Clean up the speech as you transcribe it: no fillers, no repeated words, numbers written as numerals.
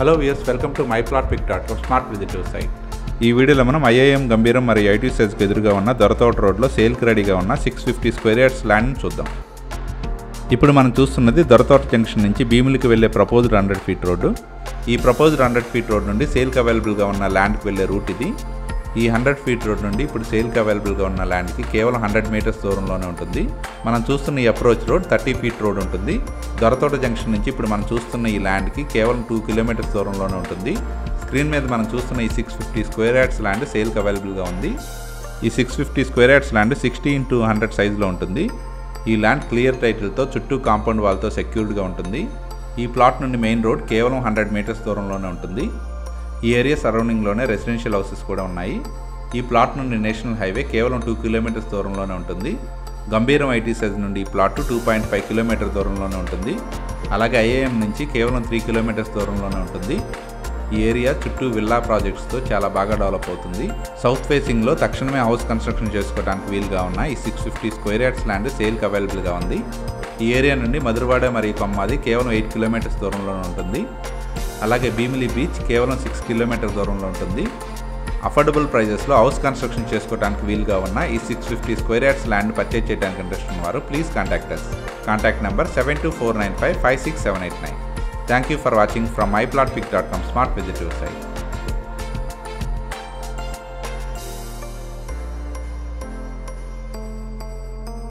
Hello viewers, welcome to myplotpic.com smart విజిటివ్ site. ఈ వీడియోలో మనం ఐఐఎం గంభీరం మరియు ఐటీ సెజ్కి ఎదురుగా ఉన్న దొరతోట రోడ్లో సేల్కి రెడీగా ఉన్న 650 స్క్వేర్ యార్డ్స్ ల్యాండ్ని చూద్దాం. ఇప్పుడు మనం చూస్తున్నది దొరతోట జంక్షన్ నుంచి భీములకి వెళ్ళే ప్రపోజ్డ్ 100 ఫీట్ రోడ్డు. ఈ ప్రపోజ్డ్ 100 ఫీట్ రోడ్ నుండి సేల్కి అవైలబుల్గా ఉన్న ల్యాండ్కి వెళ్ళే రూట్ ఇది. ఈ 100 ఫీట్ రోడ్ నుండి ఇప్పుడు సేల్కి అవైలబుల్గా ఉన్న ల్యాండ్కి కేవలం 100 మీటర్స్ దూరంలోనే ఉంటుంది. మనం చూస్తున్న ఈ అప్రోచ్ రోడ్ 30 ఫీట్ రోడ్ ఉంటుంది. దొరతోట జంక్షన్ నుంచి ఇప్పుడు మనం చూస్తున్న ఈ ల్యాండ్కి కేవలం 2 కిలోమీటర్స్ దూరంలోనే ఉంటుంది. స్క్రీన్ మీద మనం చూస్తున్న ఈ 650 స్క్వేర్ యార్డ్స్ ల్యాండ్ సేల్కి అవైలబుల్గా ఉంది. ఈ 650 స్క్వేర్ యార్డ్స్ ల్యాండ్ 60x100 సైజులో ఉంటుంది. ఈ ల్యాండ్ క్లియర్ టైటిల్తో చుట్టూ కాంపౌండ్ వాల్తో సెక్యూర్డ్గా ఉంటుంది. ఈ ప్లాట్ నుండి మెయిన్ రోడ్ కేవలం 100 మీటర్స్ దూరంలోనే ఉంటుంది. ఈ ఏరియా సరౌండింగ్లోనే రెసిడెన్షియల్ హౌసెస్ కూడా ఉన్నాయి. ఈ ప్లాట్ నుండి నేషనల్ హైవే కేవలం 2 కిలోమీటర్స్ దూరంలోనే ఉంటుంది. గంభీరం ఐటీ సెజ్ నుండి ఈ ప్లాట్ 2.5 కిలోమీటర్ దూరంలోనే ఉంటుంది. అలాగే ఐఐఎం నుంచి కేవలం 3 కిలోమీటర్స్ దూరంలోనే ఉంటుంది. ఈ ఏరియా చుట్టూ విల్లా ప్రాజెక్ట్స్తో చాలా బాగా డెవలప్ అవుతుంది. సౌత్ ఫేసింగ్లో తక్షణమే హౌస్ కన్స్ట్రక్షన్ చేసుకోవడానికి వీలుగా ఉన్న ఈ 650 స్క్వేర్ యార్డ్స్ ల్యాండ్ సేల్కి అవైలబుల్గా ఉంది. ఈ ఏరియా నుండి మధురవాడ మరియు కొమ్మాది కేవలం 8 కిలోమీటర్స్ దూరంలోనే ఉంటుంది. అలాగే భీమిలి బీచ్ కేవలం 6 కిలోమీటర్ దూరంలో ఉంటుంది. అఫోర్డబుల్ ప్రైజెస్లో హౌస్ కన్స్ట్రక్షన్ చేసుకోవడానికి వీలుగా ఉన్న ఈ 650 స్క్వేర్ యార్డ్స్ ల్యాండ్ పర్చేజ్ చేయడానికి ఇంట్రెస్ట్ ఉన్నవారు please contact us. Contact number 7249556789. Thank you for watching from myplotpic.com smart visitor site.